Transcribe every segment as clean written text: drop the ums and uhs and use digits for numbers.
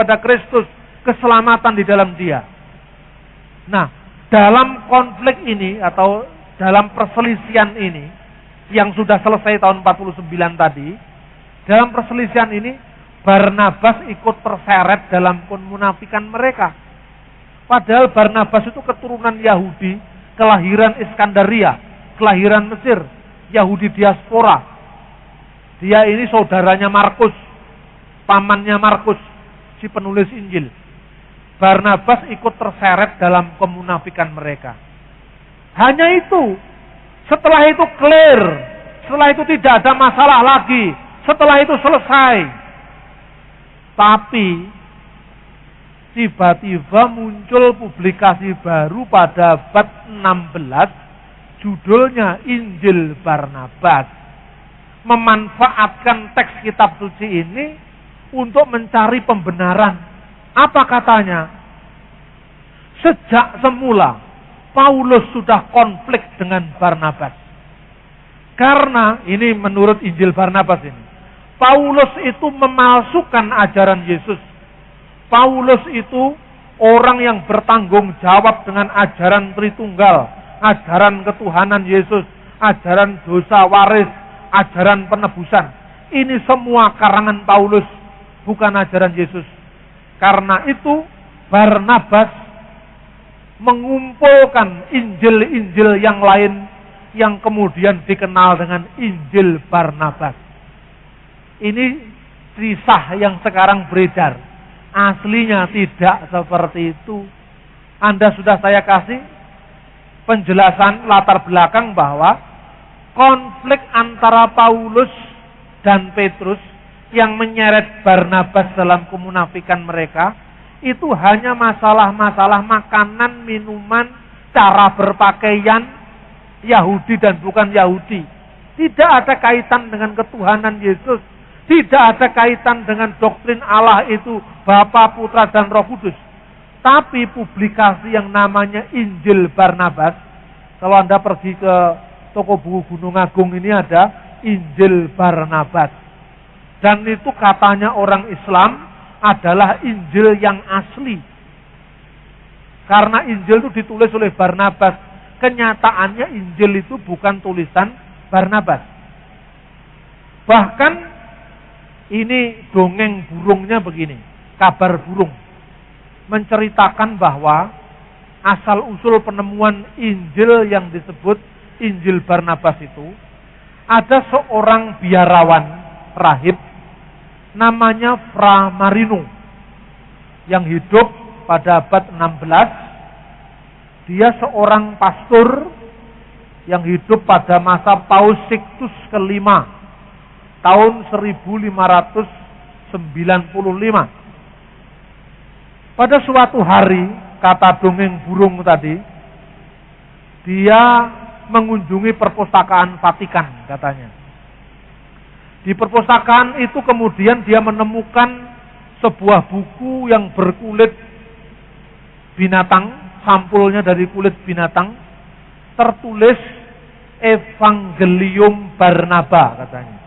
pada Kristus, keselamatan di dalam Dia. Nah, dalam konflik ini atau dalam perselisihan ini yang sudah selesai tahun 49 tadi, dalam perselisihan ini Barnabas ikut terseret dalam kemunafikan mereka. Padahal Barnabas itu keturunan Yahudi, kelahiran Iskandaria, kelahiran Mesir, Yahudi diaspora. Dia ini saudaranya Markus, pamannya Markus, si penulis Injil. Barnabas ikut terseret dalam kemunafikan mereka. Hanya itu. Setelah itu clear. Setelah itu tidak ada masalah lagi. Setelah itu selesai. Tapi tiba-tiba muncul publikasi baru pada abad 16. Judulnya Injil Barnabas. Memanfaatkan teks kitab suci ini untuk mencari pembenaran. Apa katanya? Sejak semula Paulus sudah konflik dengan Barnabas. Karena ini menurut Injil Barnabas ini, Paulus itu memalsukan ajaran Yesus. Paulus itu orang yang bertanggung jawab dengan ajaran Tritunggal, ajaran ketuhanan Yesus, ajaran dosa waris, ajaran penebusan. Ini semua karangan Paulus, bukan ajaran Yesus. Karena itu Barnabas mengumpulkan Injil-Injil yang lain yang kemudian dikenal dengan Injil Barnabas. Ini kisah yang sekarang beredar. Aslinya tidak seperti itu. Anda sudah saya kasih penjelasan latar belakang bahwa konflik antara Paulus dan Petrus yang menyeret Barnabas dalam kemunafikan mereka, itu hanya masalah-masalah makanan, minuman, cara berpakaian, Yahudi dan bukan Yahudi. Tidak ada kaitan dengan ketuhanan Yesus. Tidak ada kaitan dengan doktrin Allah itu Bapa, Putra, dan Roh Kudus. Tapi publikasi yang namanya Injil Barnabas, kalau Anda pergi ke toko buku Gunung Agung ini ada Injil Barnabas. Dan itu katanya orang Islam adalah Injil yang asli. Karena Injil itu ditulis oleh Barnabas. Kenyataannya Injil itu bukan tulisan Barnabas. Bahkan ini dongeng burungnya begini. Kabar burung. Menceritakan bahwa asal-usul penemuan Injil yang disebut Injil Barnabas itu, ada seorang biarawan rahib namanya Fra Marino yang hidup pada abad 16. Dia seorang pastor yang hidup pada masa Paus Sixtus kelima tahun 1595. Pada suatu hari, kata dongeng burung tadi, dia mengunjungi perpustakaan Vatikan katanya. Di perpustakaan itu kemudian dia menemukan sebuah buku yang berkulit binatang, sampulnya dari kulit binatang, tertulis Evangelium Barnaba katanya.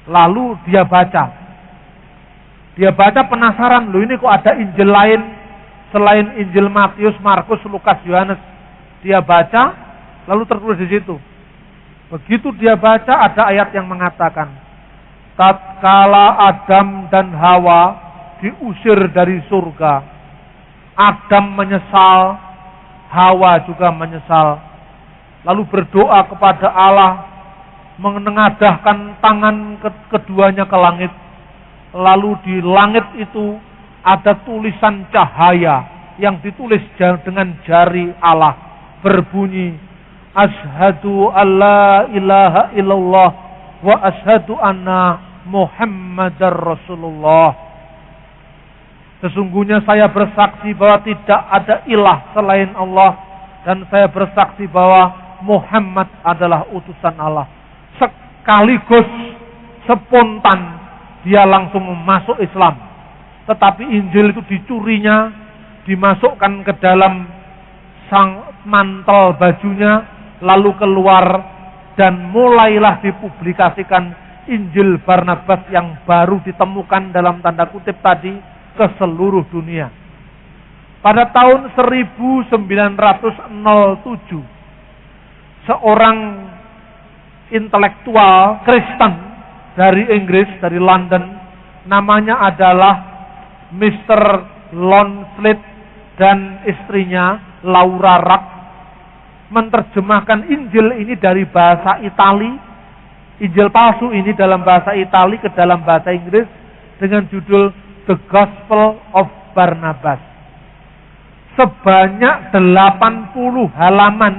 Lalu dia baca. Dia baca penasaran, loh ini kok ada Injil lain selain Injil Matius, Markus, Lukas, Yohanes. Dia baca, lalu tertulis di situ. Begitu dia baca ada ayat yang mengatakan, tatkala Adam dan Hawa diusir dari surga, Adam menyesal, Hawa juga menyesal. Lalu berdoa kepada Allah, menengadahkan tangan keduanya ke langit. Lalu di langit itu ada tulisan cahaya yang ditulis dengan jari Allah, berbunyi, Ashhadu alla ilaha illallah wa ashhadu anna Muhammadar Rasulullah. Sesungguhnya saya bersaksi bahwa tidak ada ilah selain Allah, dan saya bersaksi bahwa Muhammad adalah utusan Allah. Sekaligus spontan dia langsung masuk Islam. Tetapi Injil itu dicurinya, dimasukkan ke dalam sang mantel bajunya, lalu keluar, dan mulailah dipublikasikan Injil Barnabas yang baru ditemukan dalam tanda kutip tadi ke seluruh dunia. Pada tahun 1907, seorang intelektual Kristen dari Inggris, dari London, namanya adalah Mr. Lonslet dan istrinya Laura Ruck, menerjemahkan Injil ini dari bahasa Itali, Injil palsu ini dalam bahasa Itali ke dalam bahasa Inggris dengan judul The Gospel of Barnabas. Sebanyak 80 halaman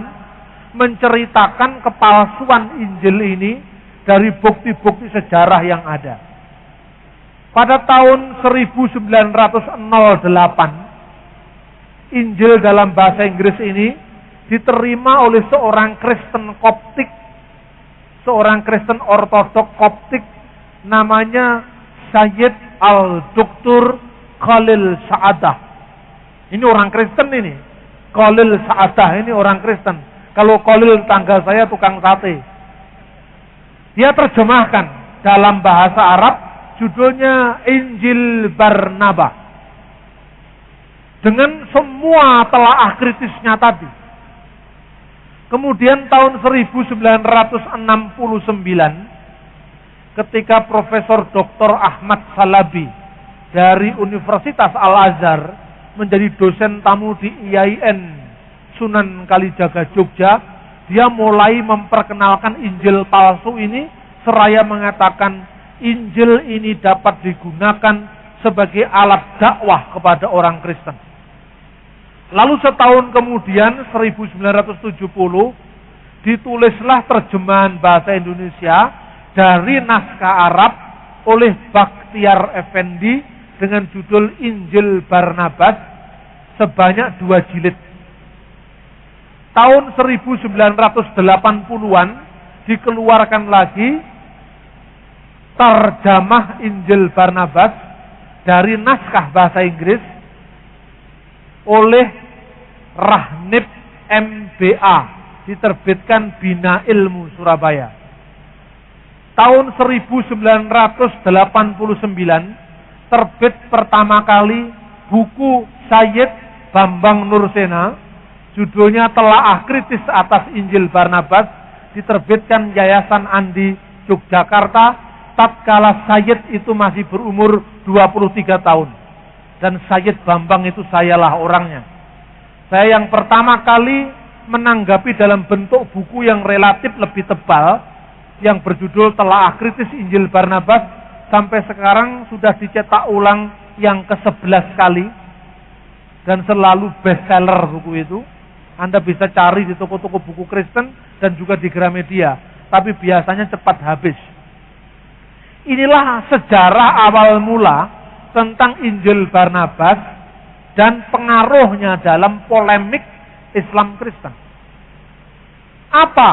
menceritakan kepalsuan Injil ini dari bukti-bukti sejarah yang ada. Pada tahun 1908, Injil dalam bahasa Inggris ini diterima oleh seorang Kristen Koptik, seorang Kristen Ortodok Koptik, namanya Sayyid Al-Duktur Khalil Sa'adah. Ini orang Kristen ini. Khalil Sa'adah ini orang Kristen. Kalau Khalil tangga saya tukang sate. Dia terjemahkan dalam bahasa Arab, judulnya Injil Barnabas. Dengan semua telaah kritisnya tadi. Kemudian tahun 1969, ketika Profesor Dr. Ahmad Salabi dari Universitas Al-Azhar menjadi dosen tamu di IAIN Sunan Kalijaga Jogja, dia mulai memperkenalkan Injil palsu ini, seraya mengatakan Injil ini dapat digunakan sebagai alat dakwah kepada orang Kristen. Lalu setahun kemudian, 1970, ditulislah terjemahan bahasa Indonesia dari naskah Arab oleh Bakhtiar Effendi dengan judul Injil Barnabas sebanyak 2 jilid. Tahun 1980-an dikeluarkan lagi terjemah Injil Barnabas dari naskah bahasa Inggris oleh Rahnib MBA, diterbitkan Bina Ilmu Surabaya. Tahun 1989 terbit pertama kali buku Sayyid Bambang Nursena, judulnya Telaah Kritis atas Injil Barnabas, diterbitkan Yayasan Andi Yogyakarta, tatkala Sayyid itu masih berumur 23 tahun. Dan Sayyid Bambang itu sayalah orangnya. Saya yang pertama kali menanggapi dalam bentuk buku yang relatif lebih tebal, yang berjudul Telaah Kritis Injil Barnabas, sampai sekarang sudah dicetak ulang yang ke-11 kali. Dan selalu bestseller buku itu. Anda bisa cari di toko-toko buku Kristen dan juga di Gramedia. Tapi biasanya cepat habis. Inilah sejarah awal mula tentang Injil Barnabas dan pengaruhnya dalam polemik Islam Kristen. Apa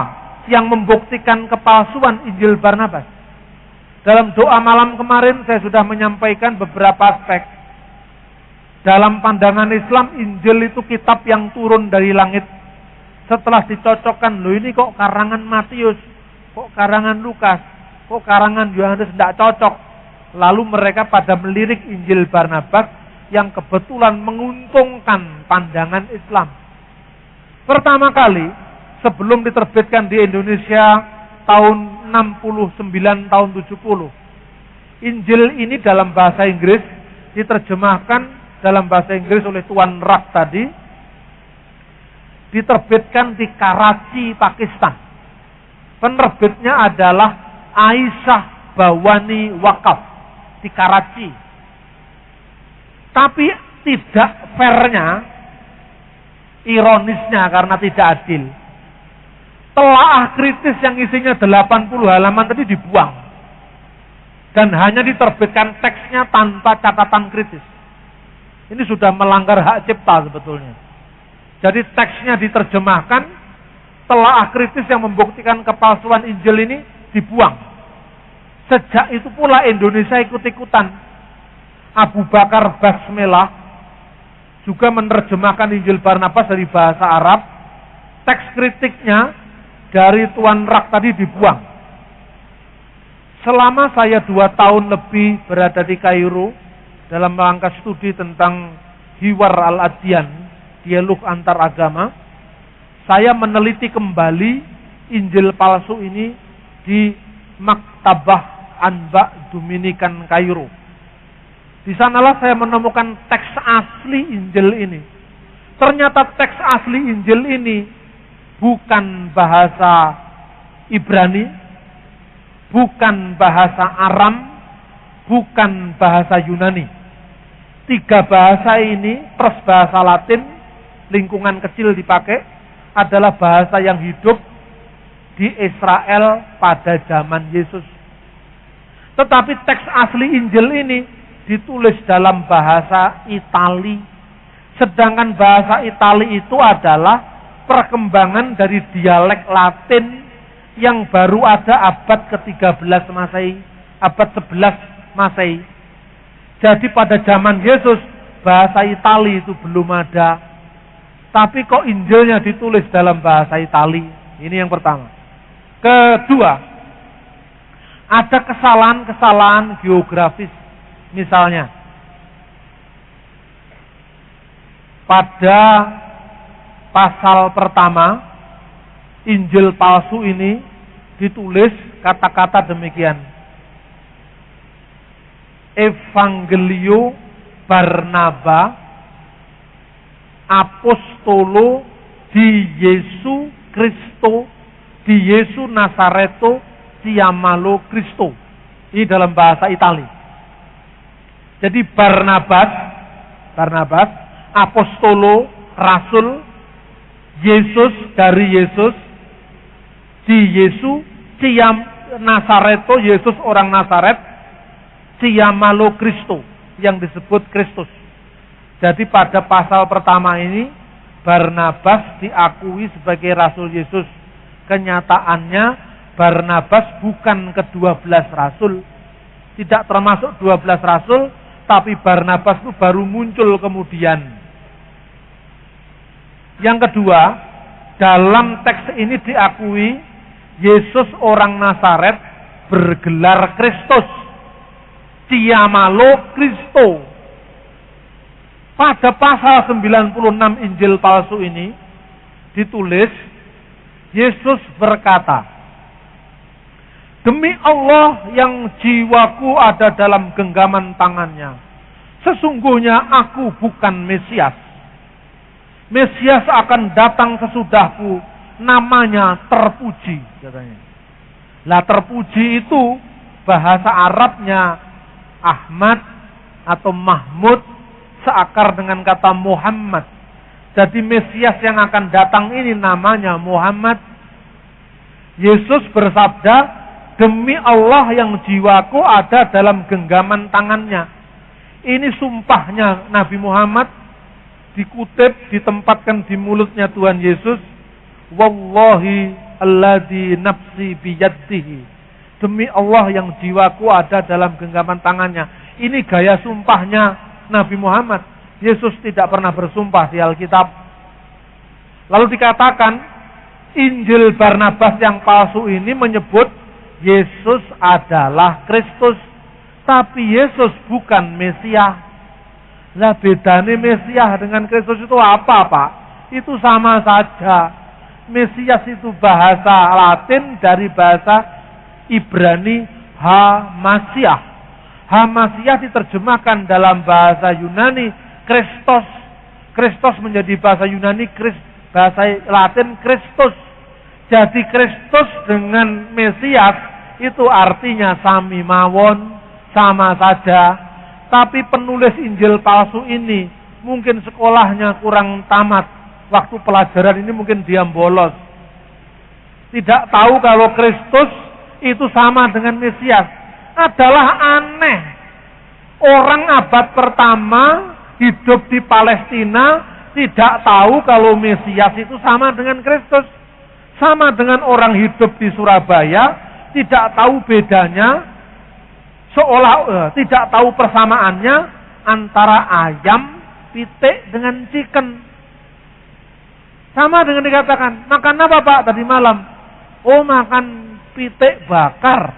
yang membuktikan kepalsuan Injil Barnabas? Dalam doa malam kemarin saya sudah menyampaikan beberapa aspek. Dalam pandangan Islam, Injil itu kitab yang turun dari langit. Setelah dicocokkan, loh ini kok karangan Matius, kok karangan Lukas, kok karangan Yohanes tidak cocok. Lalu mereka pada melirik Injil Barnabas yang kebetulan menguntungkan pandangan Islam. Pertama kali, sebelum diterbitkan di Indonesia tahun 69, tahun 70. Injil ini dalam bahasa Inggris diterjemahkan dalam bahasa Inggris oleh Tuan Rak tadi, diterbitkan di Karachi, Pakistan. Penerbitnya adalah Aisyah Bawani Wakaf di Karachi. Tapi tidak fairnya, ironisnya karena tidak adil, telaah kritis yang isinya 80 halaman tadi dibuang. Dan hanya diterbitkan teksnya tanpa catatan kritis. Ini sudah melanggar hak cipta sebetulnya. Jadi teksnya diterjemahkan, telaah kritis yang membuktikan kepalsuan Injil ini dibuang. Sejak itu pula Indonesia ikut-ikutan. Abu Bakar Basmelah juga menerjemahkan Injil Barnabas dari bahasa Arab. Teks kritiknya dari Tuan Rak tadi dibuang. Selama saya 2 tahun lebih berada di Kairo dalam rangka studi tentang hiwar al-adyan, dialog antar agama, saya meneliti kembali Injil palsu ini di Maktabah Anba Dominikan Kairo. Di sanalah saya menemukan teks asli Injil ini. Ternyata teks asli Injil ini bukan bahasa Ibrani, bukan bahasa Aram, bukan bahasa Yunani. 3 bahasa ini plus bahasa Latin, lingkungan kecil dipakai, adalah bahasa yang hidup di Israel pada zaman Yesus. Tetapi teks asli Injil ini ditulis dalam bahasa Itali. Sedangkan bahasa Itali itu adalah perkembangan dari dialek Latin yang baru ada abad ke-13 Masehi, abad 11 Masehi. Jadi pada zaman Yesus bahasa Itali itu belum ada. Tapi kok Injilnya ditulis dalam bahasa Itali? Ini yang pertama. Kedua, ada kesalahan-kesalahan geografis. Misalnya, pada pasal pertama Injil palsu ini ditulis kata-kata demikian. Evangelio Barnaba Apostolo di Yesu Kristo di Yesu Nasareto Chiamalo Cristo. Ini dalam bahasa Itali. Jadi Barnabas, Apostolo, Rasul, Yesus dari Yesus, di Yesu, Nasareto, Yesus orang Nasaret, Chiamalo Cristo, yang disebut Kristus. Jadi pada pasal pertama ini Barnabas diakui sebagai Rasul Yesus. Kenyataannya Barnabas bukan ke-12 Rasul, tidak termasuk 12 Rasul, tapi Barnabas itu baru muncul kemudian. Yang kedua, dalam teks ini diakui Yesus orang Nasaret bergelar Kristus, Chiamalo Cristo. Pada pasal 96 Injil palsu ini ditulis, Yesus berkata, "Demi Allah yang jiwaku ada dalam genggaman tangannya, sesungguhnya aku bukan Mesias. Mesias akan datang sesudahku, namanya terpuji," katanya. Lah terpuji itu bahasa Arabnya Ahmad atau Mahmud, seakar dengan kata Muhammad. Jadi Mesias yang akan datang ini namanya Muhammad. Yesus bersabda, "Demi Allah yang jiwaku ada dalam genggaman tangannya." Ini sumpahnya Nabi Muhammad, dikutip, ditempatkan di mulutnya Tuhan Yesus. "Wallahi alladzi nafsi biyadihi." Demi Allah yang jiwaku ada dalam genggaman tangannya. Ini gaya sumpahnya Nabi Muhammad. Yesus tidak pernah bersumpah di Alkitab. Lalu dikatakan, Injil Barnabas yang palsu ini menyebut Yesus adalah Kristus. Tapi Yesus bukan Mesias. Lah bedanya Mesias dengan Kristus itu apa, Pak? Itu sama saja. Mesias itu bahasa Latin dari bahasa Ibrani Hamasiah. Hamasiah diterjemahkan dalam bahasa Yunani Kristos. Kristos menjadi bahasa Yunani, bahasa Latin Kristus. Jadi Kristus dengan Mesias itu artinya sami mawon, sama saja. Tapi penulis Injil palsu ini mungkin sekolahnya kurang tamat. Waktu pelajaran ini mungkin dia bolos. Tidak tahu kalau Kristus itu sama dengan Mesias. Adalah aneh. Orang abad pertama hidup di Palestina tidak tahu kalau Mesias itu sama dengan Kristus. Sama dengan orang hidup di Surabaya tidak tahu bedanya, tidak tahu persamaannya antara ayam, pitik dengan chicken. Sama dengan dikatakan, "Makan apa Pak tadi malam?" "Oh, makan pitik bakar."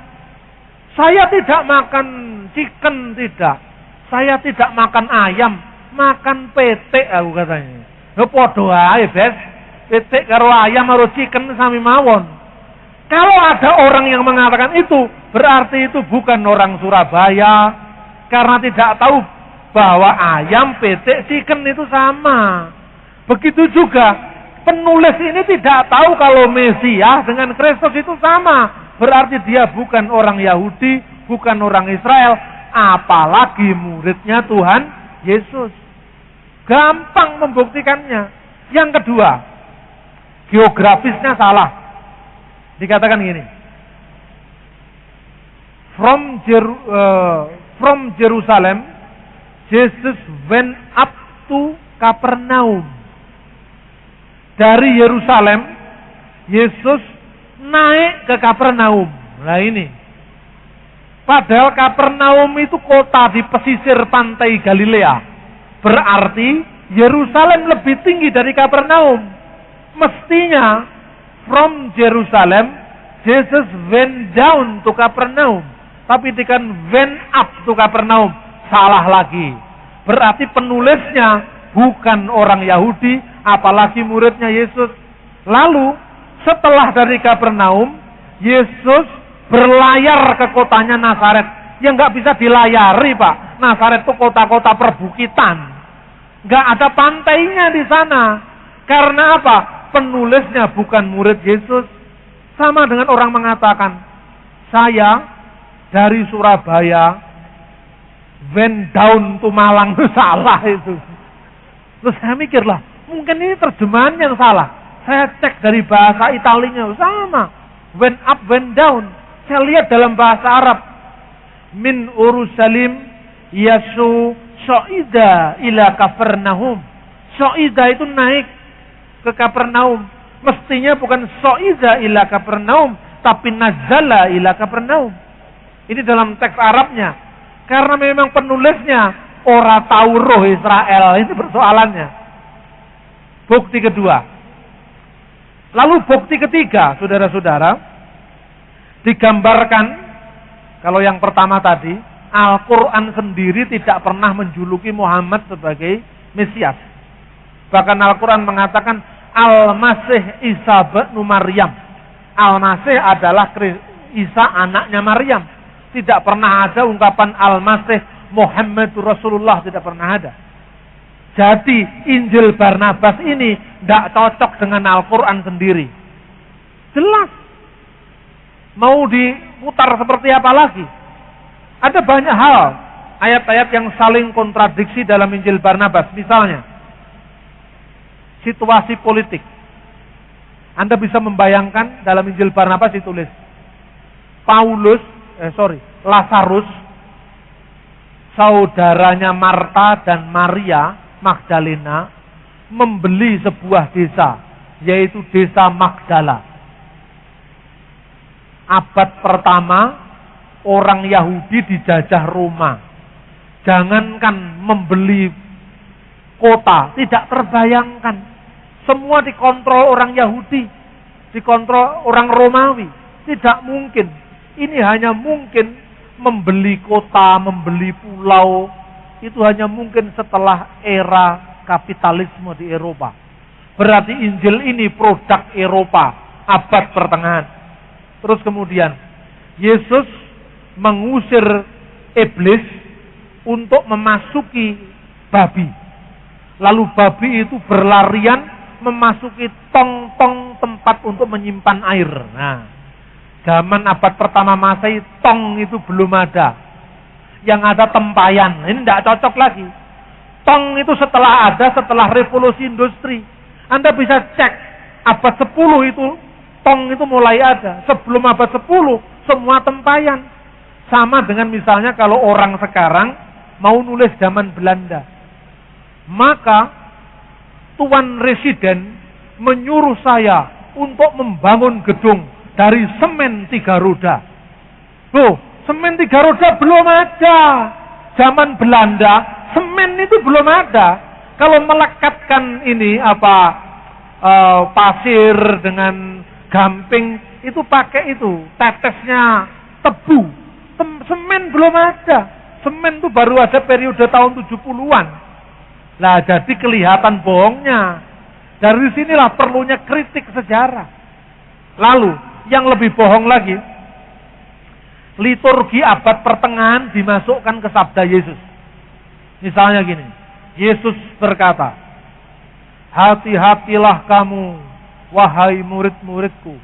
"Saya tidak makan chicken," tidak. Saya tidak makan ayam, makan petik aku katanya. Lho podo ae, Bes. Petik karo ayam karo chicken sami mawon. Kalau ada orang yang mengatakan itu, berarti itu bukan orang Surabaya karena tidak tahu bahwa ayam, petik, chicken itu sama. Begitu juga penulis ini tidak tahu kalau Mesias dengan Kristus itu sama. Berarti dia bukan orang Yahudi, bukan orang Israel, apalagi muridnya Tuhan Yesus. Gampang membuktikannya. Yang kedua, geografisnya salah. Dikatakan gini, from Jerusalem, Jesus went up to Kapernaum. Dari Yerusalem, Yesus naik ke Kapernaum. Nah ini, padahal Kapernaum itu kota di pesisir pantai Galilea. Berarti Yerusalem lebih tinggi dari Kapernaum. Mestinya from Jerusalem, Jesus went down to Kapernaum. Tapi dikatakan went up to Kapernaum. Salah lagi. Berarti penulisnya bukan orang Yahudi, apalagi muridnya Yesus. Lalu setelah dari Kapernaum, Yesus berlayar ke kotanya Nazaret. Yang nggak bisa dilayari, Pak. Nazaret itu kota-kota perbukitan. Nggak ada pantainya di sana. Karena apa? Penulisnya bukan murid Yesus. Sama dengan orang mengatakan, saya dari Surabaya went down to Malang. Salah itu. Terus saya mikirlah, mungkin ini terjemahan yang salah. Saya cek dari bahasa Italinya, sama. Went up, went down. Saya lihat dalam bahasa Arab. Min Urusalim yasu so'ida ila Kapernaum. So'ida itu naik ke Kapernaum. Mestinya bukan so'iza ila Kapernaum, tapi nazala ila Kapernaum. Ini dalam teks Arabnya. Karena memang penulisnya ora tahu roh Israel. Ini persoalannya. Bukti kedua. Lalu bukti ketiga, saudara-saudara, digambarkan, kalau yang pertama tadi, Al-Quran sendiri tidak pernah menjuluki Muhammad sebagai Mesias. Bahkan Al-Quran mengatakan Al-Masih Isa bin Maryam. Al-Masih adalah Isa anaknya Maryam. Tidak pernah ada ungkapan Al-Masih Muhammad Rasulullah, tidak pernah ada. Jadi Injil Barnabas ini tidak cocok dengan Al-Quran sendiri. Jelas. Mau diputar seperti apa lagi? Ada banyak hal, ayat-ayat yang saling kontradiksi dalam Injil Barnabas. Misalnya, situasi politik. Anda bisa membayangkan dalam Injil Barnabas ditulis Lazarus, saudaranya Marta dan Maria Magdalena, membeli sebuah desa, yaitu desa Magdala. Abad pertama, orang Yahudi dijajah Roma. Jangankan membeli kota, tidak terbayangkan. Semua dikontrol orang Yahudi, dikontrol orang Romawi. Tidak mungkin. Ini hanya mungkin membeli kota, membeli pulau. Itu hanya mungkin setelah era kapitalisme di Eropa. Berarti Injil ini produk Eropa, abad pertengahan. Terus kemudian, Yesus mengusir iblis untuk memasuki babi. Lalu babi itu berlarian memasuki tong-tong tempat untuk menyimpan air. Nah, zaman abad pertama Masehi tong itu belum ada. Yang ada tempayan. Ini tidak cocok lagi. Tong itu setelah revolusi industri. Anda bisa cek abad 10 itu tong itu mulai ada. Sebelum abad 10 semua tempayan. Sama dengan misalnya kalau orang sekarang mau nulis zaman Belanda. Maka Tuan Residen menyuruh saya untuk membangun gedung dari semen 3 roda. Loh, semen 3 roda belum ada. Zaman Belanda, semen itu belum ada. Kalau melekatkan ini pasir dengan gamping, itu pakai itu tetesnya tebu. Semen belum ada. Semen itu baru ada periode tahun 70-an. Lah jadi kelihatan bohongnya. Dari sinilah perlunya kritik sejarah. Lalu, yang lebih bohong lagi, liturgi abad pertengahan dimasukkan ke sabda Yesus. Misalnya gini, Yesus berkata, hati-hatilah kamu, wahai murid-muridku.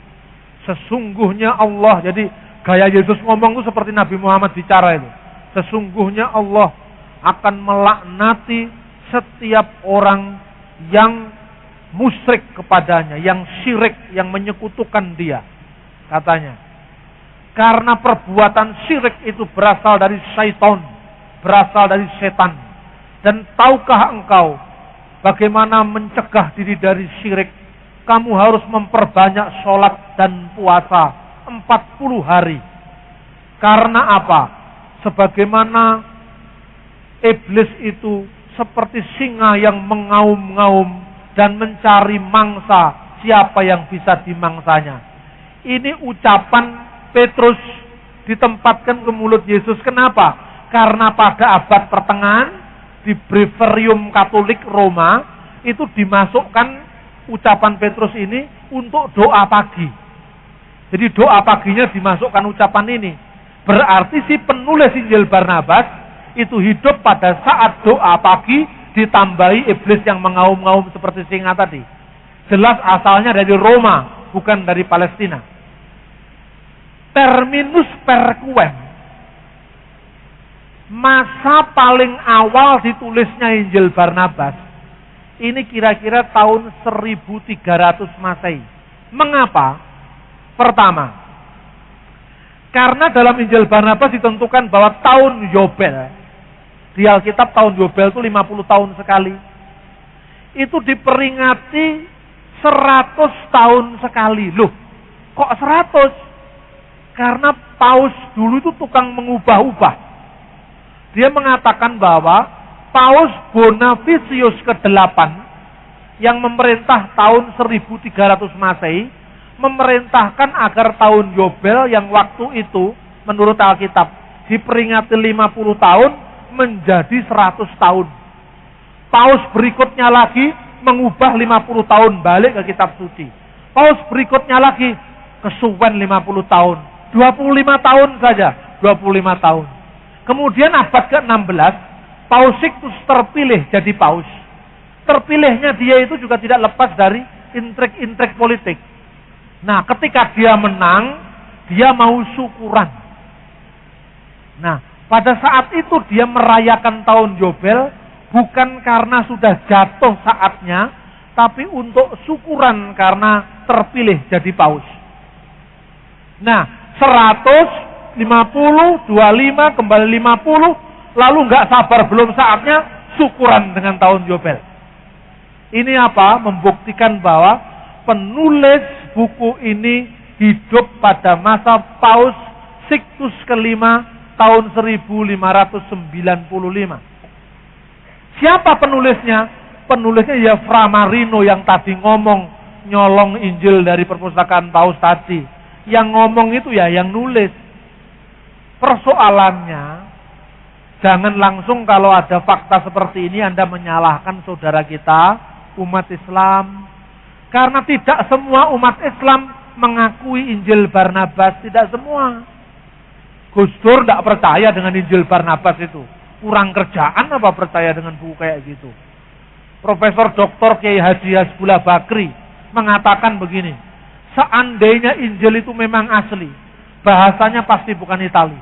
Sesungguhnya Allah, jadi gaya Yesus ngomong itu seperti Nabi Muhammad bicara itu. Sesungguhnya Allah akan melaknati setiap orang yang musyrik kepadanya, yang syirik, yang menyekutukan dia. Katanya, karena perbuatan syirik itu berasal dari syaitan, berasal dari setan. Dan tahukah engkau bagaimana mencegah diri dari syirik? Kamu harus memperbanyak sholat dan puasa 40 hari. Karena apa? Sebagaimana iblis itu seperti singa yang mengaum-ngaum dan mencari mangsa, siapa yang bisa dimangsanya. Ini ucapan Petrus ditempatkan ke mulut Yesus. Kenapa? Karena pada abad pertengahan di Breviarium Katolik Roma itu dimasukkan ucapan Petrus ini untuk doa pagi. Jadi doa paginya dimasukkan ucapan ini. Berarti si penulis Injil Barnabas itu hidup pada saat doa pagi ditambahi iblis yang mengaum-ngaum seperti singa tadi. Jelas asalnya dari Roma, bukan dari Palestina. Terminus perquem, masa paling awal ditulisnya Injil Barnabas, ini kira-kira tahun 1300 Masehi. Mengapa? Pertama, karena dalam Injil Barnabas ditentukan bahwa tahun Yobel, di Alkitab tahun Yobel itu 50 tahun sekali. Itu diperingati 100 tahun sekali. Loh, kok 100? Karena Paus dulu itu tukang mengubah-ubah. Dia mengatakan bahwa Paus Bonavisius ke-8 yang memerintah tahun 1300 Masehi memerintahkan agar tahun Yobel yang waktu itu menurut Alkitab diperingati 50 tahun menjadi 100 tahun. Paus berikutnya lagi mengubah 50 tahun balik ke kitab suci. Paus berikutnya lagi kesuwen 50 tahun. 25 tahun saja, 25 tahun. Kemudian abad ke-16, Paus Sixtus terpilih jadi paus. Terpilihnya dia itu juga tidak lepas dari intrik-intrik politik. Nah, ketika dia menang, dia mau syukuran. Nah, pada saat itu dia merayakan tahun Yobel bukan karena sudah jatuh saatnya, tapi untuk syukuran karena terpilih jadi paus. Nah, 100, 50, 25, kembali 50, lalu nggak sabar belum saatnya syukuran dengan tahun Yobel. Ini apa? Membuktikan bahwa penulis buku ini hidup pada masa Paus Sixtus kelima tahun 1595. Siapa penulisnya? Penulisnya ya Fra Marino yang tadi ngomong, nyolong Injil dari perpustakaan Paus tadi. Yang ngomong itu ya yang nulis. Persoalannya, jangan langsung kalau ada fakta seperti ini Anda menyalahkan saudara kita, umat Islam. Karena tidak semua umat Islam mengakui Injil Barnabas, tidak semua. Gus Dur tidak percaya dengan Injil Barnabas itu. Kurang kerjaan apa percaya dengan buku kayak gitu. Profesor Dr. Kiai Haji Hasbullah Bakri mengatakan begini. Seandainya Injil itu memang asli, bahasanya pasti bukan Itali.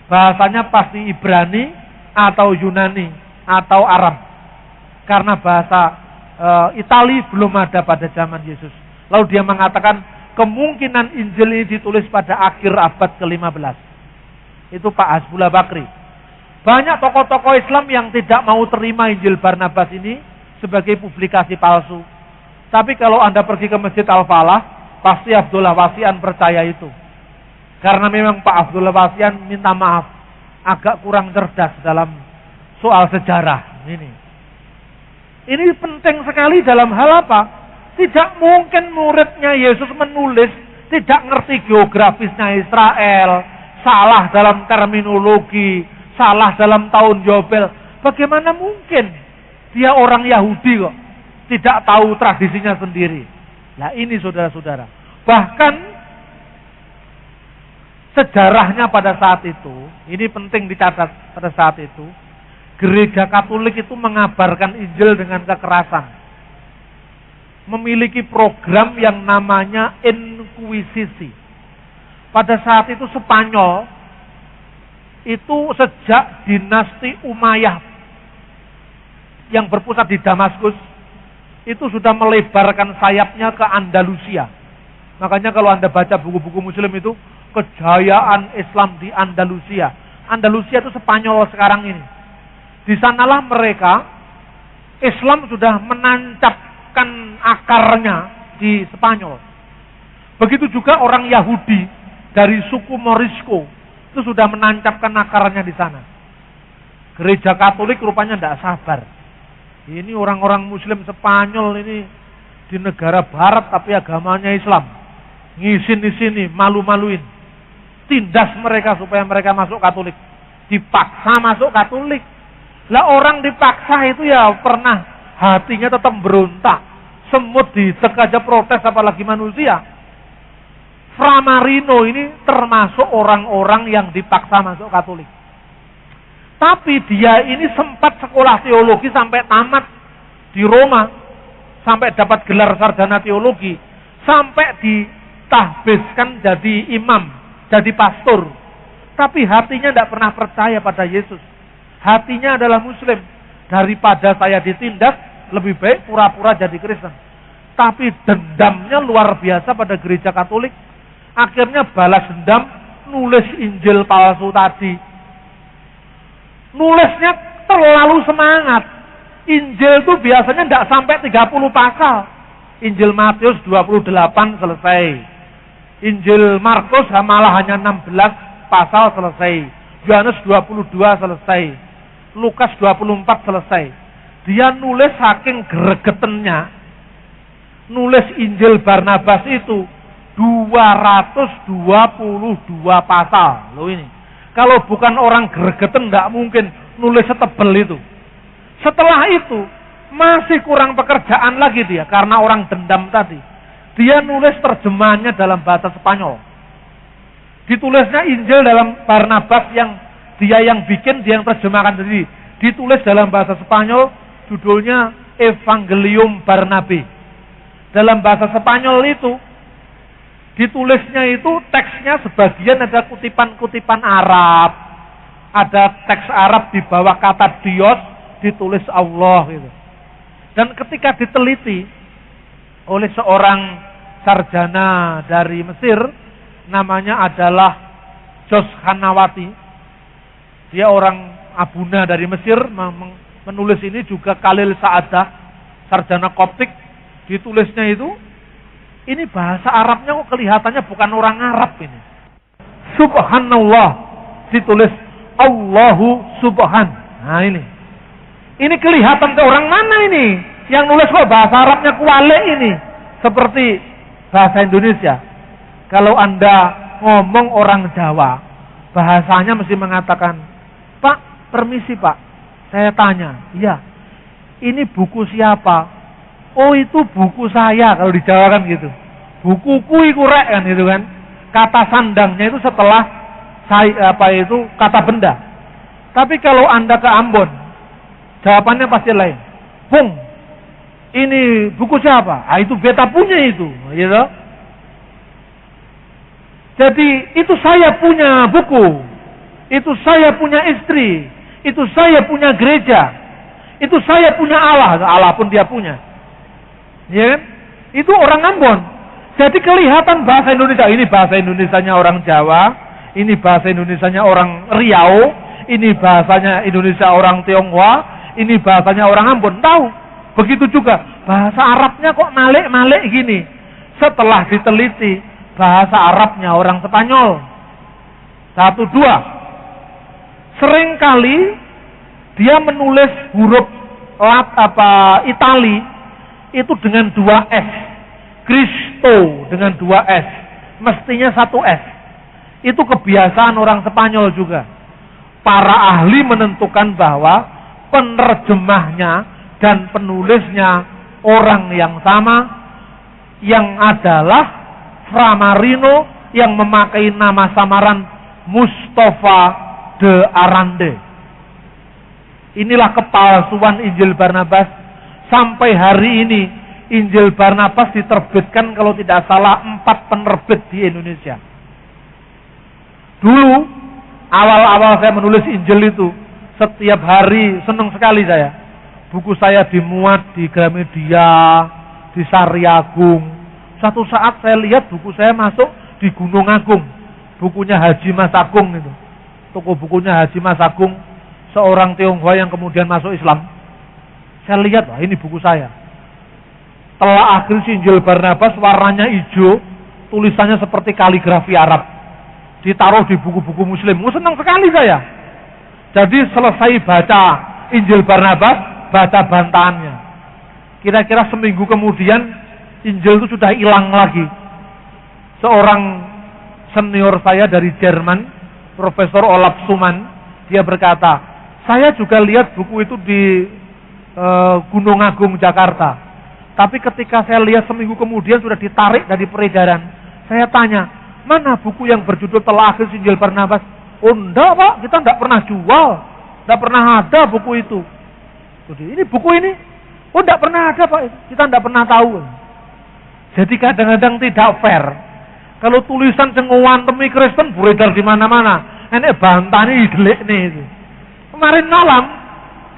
Bahasanya pasti Ibrani atau Yunani atau Arab. Karena bahasa Itali belum ada pada zaman Yesus. Lalu dia mengatakan kemungkinan Injil ini ditulis pada akhir abad ke-15. Itu Pak Hasbullah Bakri. Banyak tokoh-tokoh Islam yang tidak mau terima Injil Barnabas ini sebagai publikasi palsu. Tapi kalau Anda pergi ke Masjid Al-Falah, pasti Abdullah Wasian percaya itu. Karena memang Pak Abdullah Wasian minta maaf, agak kurang cerdas dalam soal sejarah ini. Ini penting sekali dalam hal apa? Tidak mungkin muridnya Yesus menulis tidak ngerti geografisnya Israel, salah dalam terminologi, salah dalam tahun Yobel. Bagaimana mungkin dia orang Yahudi kok tidak tahu tradisinya sendiri. Nah ini saudara-saudara. Bahkan sejarahnya pada saat itu, ini penting dicatat pada saat itu, Gereja Katolik itu mengabarkan Injil dengan kekerasan. Memiliki program yang namanya inkuisisi. Pada saat itu Spanyol, itu sejak dinasti Umayyah yang berpusat di Damaskus, itu sudah melebarkan sayapnya ke Andalusia. Makanya kalau Anda baca buku-buku Muslim itu, kejayaan Islam di Andalusia. Andalusia itu Spanyol sekarang ini. Di sanalah mereka, Islam sudah menancapkan akarnya di Spanyol. Begitu juga orang Yahudi dari suku Morisco, itu sudah menancapkan akarnya di sana. Gereja Katolik rupanya tidak sabar. Ini orang-orang Muslim Spanyol ini di negara Barat tapi agamanya Islam. Ngisin di sini, malu-maluin. Tindas mereka supaya mereka masuk Katolik. Dipaksa masuk Katolik. Lah orang dipaksa itu ya pernah hatinya tetap berontak. Semut dicek aja protes apalagi manusia. Fra Marino ini termasuk orang-orang yang dipaksa masuk Katolik. Tapi dia ini sempat sekolah teologi sampai tamat di Roma. Sampai dapat gelar sarjana teologi. Sampai ditahbiskan jadi imam, jadi pastor. Tapi hatinya tidak pernah percaya pada Yesus. Hatinya adalah Muslim. Daripada saya ditindas, lebih baik pura-pura jadi Kristen. Tapi dendamnya luar biasa pada gereja Katolik. Akhirnya balas dendam, nulis Injil palsu tadi. Nulisnya terlalu semangat. Injil itu biasanya tidak sampai 30 pasal. Injil Matius 28 selesai. Injil Markus malah hanya 16 pasal selesai. Yohanes 22 selesai. Lukas 24 selesai. Dia nulis saking gregetennya. Nulis Injil Barnabas itu 222 pasal. Loh ini. Kalau bukan orang gregeten tidak mungkin nulis setebel itu. Setelah itu masih kurang pekerjaan lagi dia karena orang dendam tadi. Dia nulis terjemahannya dalam bahasa Spanyol. Ditulisnya Injil dalam Barnabas yang dia yang bikin, dia yang terjemahkan sendiri. Ditulis dalam bahasa Spanyol, judulnya Evangelium Barnabe. Dalam bahasa Spanyol itu ditulisnya itu teksnya sebagian ada kutipan-kutipan Arab. Ada teks Arab di bawah kata Dios ditulis Allah gitu. Dan ketika diteliti oleh seorang sarjana dari Mesir, namanya adalah Jos Hanawati. Dia orang Abuna dari Mesir, menulis ini juga Khalil Sa'adah, sarjana Koptik. Ditulisnya itu, ini bahasa Arabnya kok kelihatannya bukan orang Arab ini. Subhanallah, ditulis Allahu Subhan. Nah ini. Ini kelihatan ke orang mana ini? Yang nulis kok bahasa Arabnya kualik ini. Seperti bahasa Indonesia. Kalau Anda ngomong orang Jawa, bahasanya mesti mengatakan, Pak, permisi Pak, saya tanya, iya, ini buku siapa? Oh itu buku saya, kalau di Jawa kan gitu. Bukuku iku rek kan gitu kan. Kata sandangnya itu setelah kata benda. Tapi kalau Anda ke Ambon, jawabannya pasti lain. Bung, ini buku siapa? Ah itu beta punya itu, gitu. Jadi itu saya punya buku, itu saya punya istri, itu saya punya gereja, itu saya punya Allah, Allah pun dia punya. Ya, itu orang Ambon. Jadi kelihatan bahasa Indonesia, ini bahasa Indonesianya orang Jawa, ini bahasa Indonesianya orang Riau, ini bahasanya Indonesia orang Tionghoa, ini bahasanya orang Ambon. Tahu? Begitu juga bahasa Arabnya kok malik-malik gini. Setelah diteliti bahasa Arabnya orang Spanyol. 1, 2. Seringkali dia menulis huruf Itali itu dengan 2 S. Cristo dengan 2 S. Mestinya 1 S. Itu kebiasaan orang Spanyol juga. para ahli menentukan bahwa penerjemahnya dan penulisnya orang yang sama, yang adalah Fra Marino yang memakai nama samaran Mustafa de Arande. Inilah kepalsuan Injil Barnabas. Sampai hari ini Injil Barnabas diterbitkan kalau tidak salah 4 penerbit di Indonesia. Dulu awal-awal saya menulis Injil itu, setiap hari senang sekali saya. Buku saya dimuat di Gramedia, di Sariagung. Suatu saat saya lihat buku saya masuk di Gunung Agung. Bukunya Haji Mas Agung itu. Toko bukunya Haji Mas Agung, seorang Tionghoa yang kemudian masuk Islam. Saya lihat, wah ini buku saya. Telah akhir Injil Barnabas, warnanya hijau, tulisannya seperti kaligrafi Arab. Ditaruh di buku-buku Muslim. Senang sekali saya. Jadi selesai baca Injil Barnabas, baca bantahannya. Kira-kira seminggu kemudian Injil itu sudah hilang lagi. Seorang senior saya dari Jerman, Profesor Olaf Suman, dia berkata, saya juga lihat buku itu di Gunung Agung, Jakarta. Tapi ketika saya lihat seminggu kemudian sudah ditarik dari peredaran, saya tanya, mana buku yang berjudul Telah Akhir Injil Barnabas? Oh enggak Pak, kita enggak pernah jual, enggak pernah ada buku itu. Jadi ini buku ini, oh enggak pernah ada Pak, kita enggak pernah tahu. Jadi kadang-kadang tidak fair. Kalau tulisan cenguan temi Kristen beredar di mana-mana, ini bantahnya idelek nih itu. Kemarin malam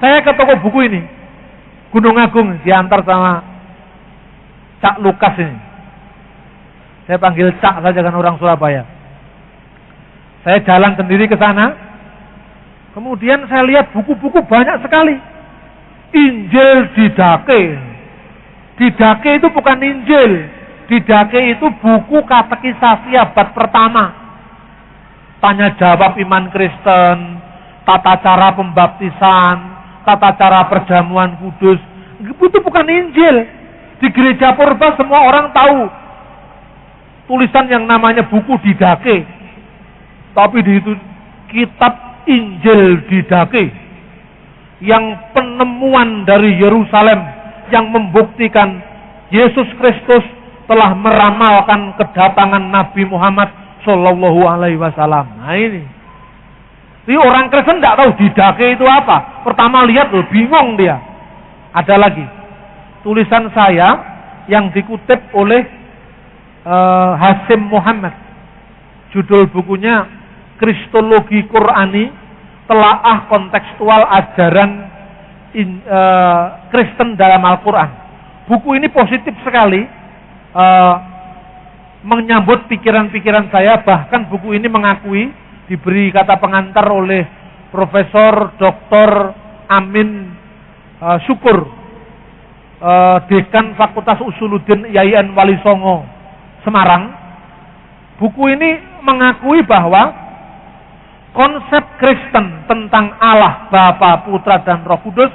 saya ke toko buku ini, Gunung Agung, diantar sama Cak Lukas ini. Saya panggil Cak saja kan orang Surabaya. Saya jalan sendiri ke sana. Kemudian saya lihat buku-buku banyak sekali. Injil Didake. Didake itu bukan Injil. Didake itu buku katekisasi abad pertama. Tanya jawab iman Kristen, tata cara pembaptisan, tata cara perjamuan kudus. Itu bukan Injil. Di gereja Purba semua orang tahu tulisan yang namanya buku Didake. Tapi di itu kitab Injil Didake, yang penemuan dari Yerusalem yang membuktikan Yesus Kristus telah meramalkan kedatangan Nabi Muhammad Sallallahu Alaihi Wasallam. Nah ini. Jadi orang Kristen tidak tahu Didake itu apa. Pertama lihat loh, bingung dia. Ada lagi tulisan saya yang dikutip oleh Hasim Muhammad. Judul bukunya Kristologi Qurani, Telaah Kontekstual Ajaran Kristen dalam Al-Quran. Buku ini positif sekali, menyambut pikiran-pikiran saya. Bahkan buku ini mengakui, diberi kata pengantar oleh Profesor Dr. Amin Syukur, Dekan Fakultas Usuluddin IAIN Wali Songo, Semarang. Buku ini mengakui bahwa konsep Kristen tentang Allah, Bapa, Putra, dan Roh Kudus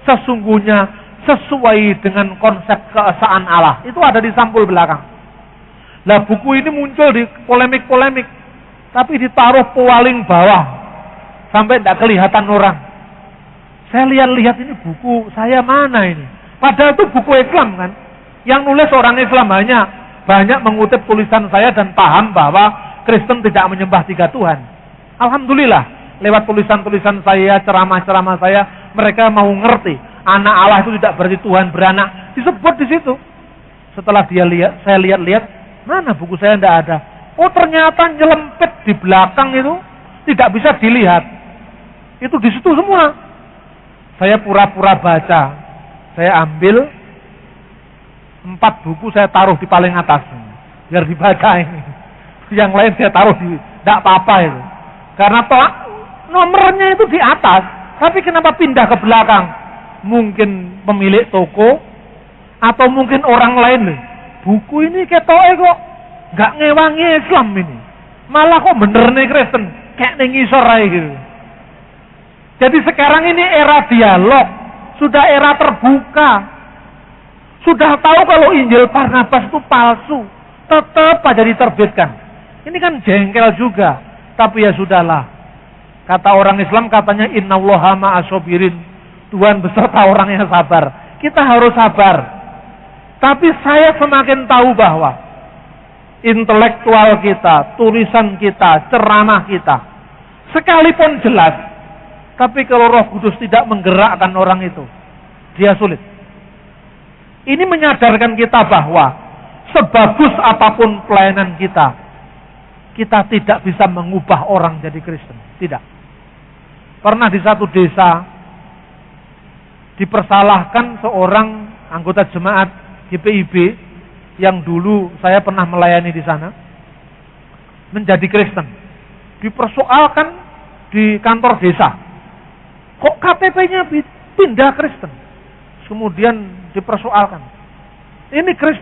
sesungguhnya sesuai dengan konsep keesaan Allah. Itu ada di sampul belakang. Nah, buku ini muncul di polemik-polemik, tapi ditaruh paling bawah sampai tidak kelihatan orang. Saya lihat-lihat ini buku saya mana ini? Padahal itu buku Islam kan. Yang nulis orang Islam hanya banyak mengutip tulisan saya dan paham bahwa Kristen tidak menyembah 3 Tuhan. Alhamdulillah, lewat tulisan-tulisan saya, ceramah-ceramah saya, mereka mau ngerti anak Allah itu tidak berarti Tuhan beranak. Disebut di situ. Setelah saya lihat-lihat, mana buku saya tidak ada. Oh ternyata nyelempit di belakang itu tidak bisa dilihat. Itu di situ semua. Saya pura-pura baca. Saya ambil 4 buku, saya taruh di paling atas biar dibaca ini. Yang lain saya taruh di, tidak apa-apa itu. Karena nomornya itu di atas, tapi kenapa pindah ke belakang? Mungkin pemilik toko atau mungkin orang lain. Buku ini ketoke kok nggak ngewangi Islam ini, malah kok bener nih Kristen, kayak ngisor aja gitu. Jadi sekarang ini era dialog, sudah era terbuka. Sudah tahu kalau Injil Barnabas itu palsu, tetap aja diterbitkan. Ini kan jengkel juga, tapi ya sudahlah. Kata orang Islam katanya innallaha ma'as-sabirin. Tuhan beserta orang yang sabar. Kita harus sabar. Tapi saya semakin tahu bahwa intelektual kita, tulisan kita, ceramah kita, sekalipun jelas, tapi kalau Roh Kudus tidak menggerakkan orang itu, dia sulit. Ini menyadarkan kita bahwa sebagus apapun pelayanan kita, kita tidak bisa mengubah orang jadi Kristen. Tidak. Pernah di satu desa dipersalahkan seorang anggota jemaat GPIB yang dulu saya pernah melayani di sana menjadi Kristen. Dipersoalkan di kantor desa. Kok KTP-nya pindah Kristen? Kemudian dipersoalkan. Ini Kristen